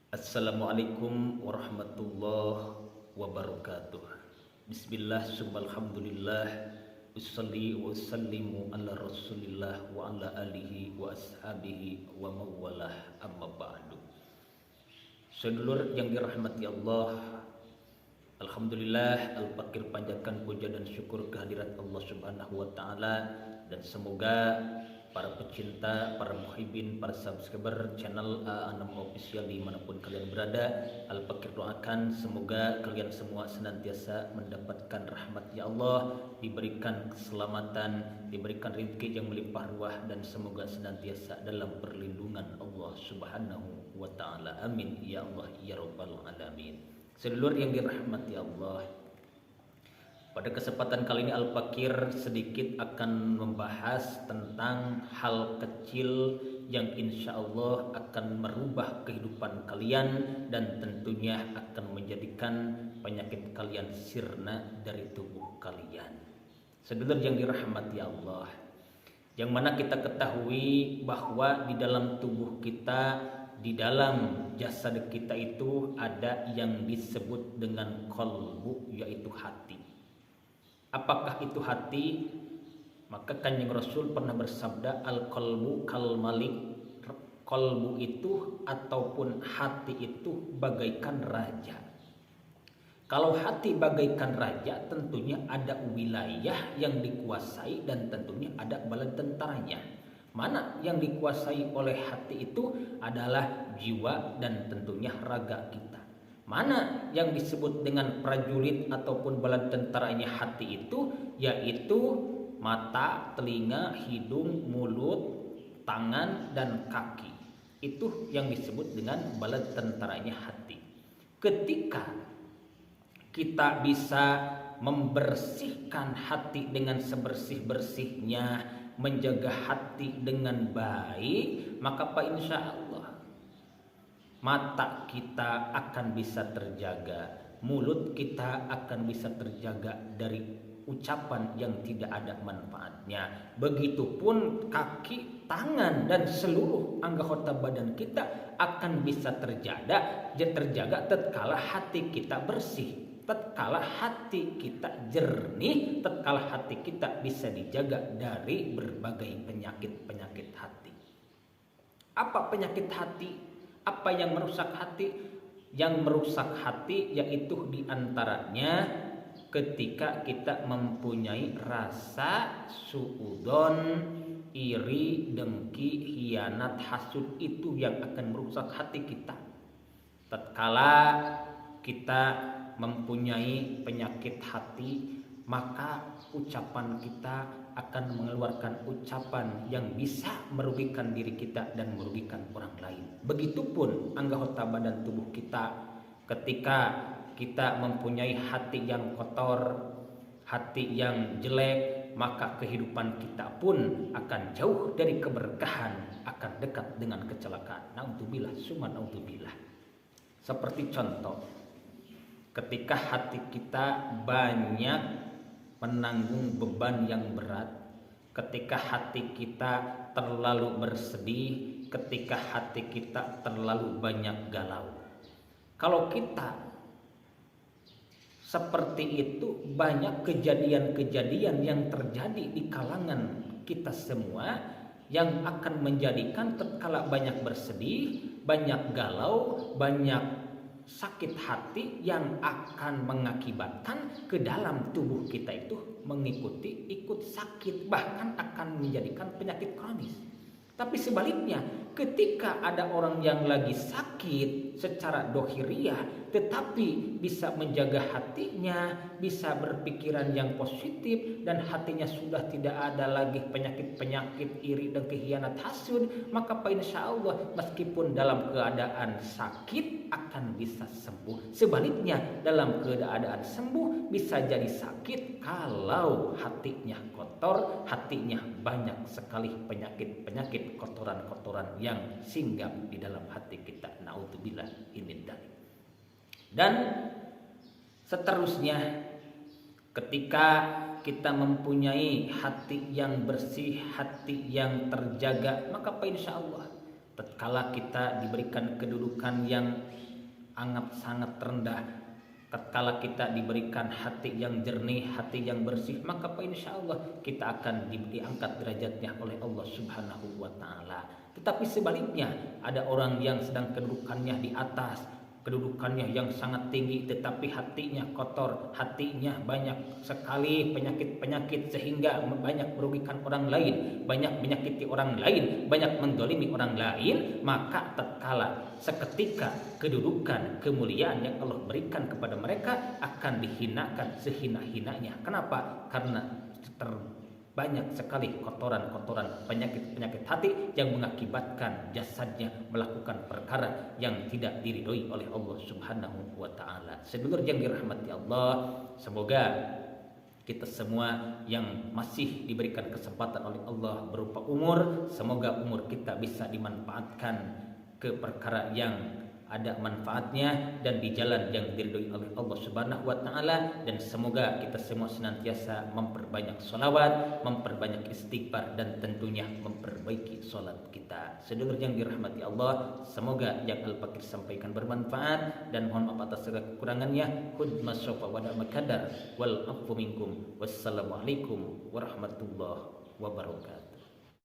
Assalamualaikum warahmatullahi wabarakatuh. Bismillah, subhanallah, usalli wa usallimu ala rasulillah wa ala alihi wa ashabihi wa mawalah amma ba'du. Sedulur yang dirahmati Allah, alhamdulillah al-fakir panjatkan puja dan syukur kehadirat Allah Subhanahu wa taala, dan semoga para pecinta, para muhibin, para subscriber channel A6 Official dimanapun kalian berada, Al-Fakir doakan semoga kalian semua senantiasa mendapatkan rahmat ya Allah, diberikan keselamatan, diberikan rezeki yang melimpah ruah, dan semoga senantiasa dalam perlindungan Allah Subhanahu wa taala. Amin ya Allah ya rabbal alamin. Sedulur yang dirahmati Allah, pada kesempatan kali ini Al-Fakir sedikit akan membahas tentang hal kecil yang insya Allah akan merubah kehidupan kalian dan tentunya akan menjadikan penyakit kalian sirna dari tubuh kalian. Sedulur yang dirahmati Allah, yang mana kita ketahui bahwa di dalam tubuh kita, di dalam jasad kita itu ada yang disebut dengan qalbu, yaitu hati. Apakah itu hati? Maka Kanjeng Rasul pernah bersabda, al-qalbu kal malik. Qalbu itu ataupun hati itu bagaikan raja. Kalau hati bagaikan raja, tentunya ada wilayah yang dikuasai dan tentunya ada bala tentaranya. Mana yang dikuasai oleh hati itu adalah jiwa dan tentunya raga kita. Mana yang disebut dengan prajurit ataupun bala tentaranya hati itu, yaitu mata, telinga, hidung, mulut, tangan, dan kaki. Itu yang disebut dengan bala tentaranya hati. Ketika kita bisa membersihkan hati dengan sebersih-bersihnya, menjaga hati dengan baik, maka insya Allah mata kita akan bisa terjaga, mulut kita akan bisa terjaga dari ucapan yang tidak ada manfaatnya. Begitupun kaki, tangan, dan seluruh anggota badan kita akan bisa terjaga tatkala hati kita bersih, tatkala hati kita jernih, tatkala hati kita bisa dijaga dari berbagai penyakit-penyakit hati. Apa penyakit hati? Apa yang merusak hati? Yang merusak hati yaitu diantaranya ketika kita mempunyai rasa suudon, iri, dengki, hianat, hasud, itu yang akan merusak hati kita. Tatkala kita mempunyai penyakit hati, maka ucapan kita akan mengeluarkan ucapan yang bisa merugikan diri kita dan merugikan orang lain. Begitupun anggota badan tubuh kita, ketika kita mempunyai hati yang kotor, hati yang jelek, maka kehidupan kita pun akan jauh dari keberkahan, akan dekat dengan kecelakaan. Naudzubillah, summa naudzubillah. Seperti contoh, ketika hati kita banyak menanggung beban yang berat, ketika hati kita terlalu bersedih, ketika hati kita terlalu banyak galau. Kalau kita seperti itu, banyak kejadian-kejadian yang terjadi di kalangan kita semua yang akan menjadikan tatkala banyak bersedih, banyak galau, banyak sakit hati yang akan mengakibatkan ke dalam tubuh kita itu ikut sakit, bahkan akan menjadikan penyakit kronis. Tapi sebaliknya, ketika ada orang yang lagi sakit secara dohiriyah tetapi bisa menjaga hatinya, bisa berpikiran yang positif, dan hatinya sudah tidak ada lagi penyakit-penyakit iri dan khianat hasud, maka insya Allah meskipun dalam keadaan sakit akan bisa sembuh. Sebaliknya, dalam keadaan sembuh bisa jadi sakit kalau hatinya kotor, hatinya banyak sekali penyakit-penyakit, kotoran-kotoran yang singgah di dalam hati kita. Naudzubillah min dzalik. Dan seterusnya, ketika kita mempunyai hati yang bersih, hati yang terjaga, maka insya Allah tatkala kita diberikan kedudukan yang amat sangat rendah, tatkala kita diberikan hati yang jernih, hati yang bersih, maka insya Allah kita akan diangkat derajatnya oleh Allah Subhanahu wa Ta'ala. Tetapi sebaliknya, ada orang yang sedang kedudukannya di atas, kedudukannya yang sangat tinggi, tetapi hatinya kotor, hatinya banyak sekali penyakit-penyakit sehingga banyak merugikan orang lain, banyak menyakiti orang lain, banyak mendolimi orang lain. Maka tatkala seketika kedudukan, kemuliaan yang Allah berikan kepada mereka akan dihinakan sehina-hinanya. Kenapa? Karena banyak sekali kotoran-kotoran, penyakit-penyakit hati yang mengakibatkan jasadnya melakukan perkara yang tidak diridhoi oleh Allah Subhanahu wa Ta'ala. Sedulur yang dirahmati Allah, semoga kita semua yang masih diberikan kesempatan oleh Allah berupa umur, semoga umur kita bisa dimanfaatkan ke perkara yang ada manfaatnya dan di jalan yang diridhoi oleh Allah Subhanahu wa Ta'ala. Dan semoga kita semua senantiasa memperbanyak sholawat, memperbanyak istighfar, dan tentunya memperbaiki sholat kita. Sedulur yang dirahmati Allah, semoga yang Al-Fakir sampaikan bermanfaat, dan mohon maaf atas segala kekurangannya. Hudma sofa wada makadar wal afu minkum. Wassalamualaikum warahmatullahi wabarakatuh.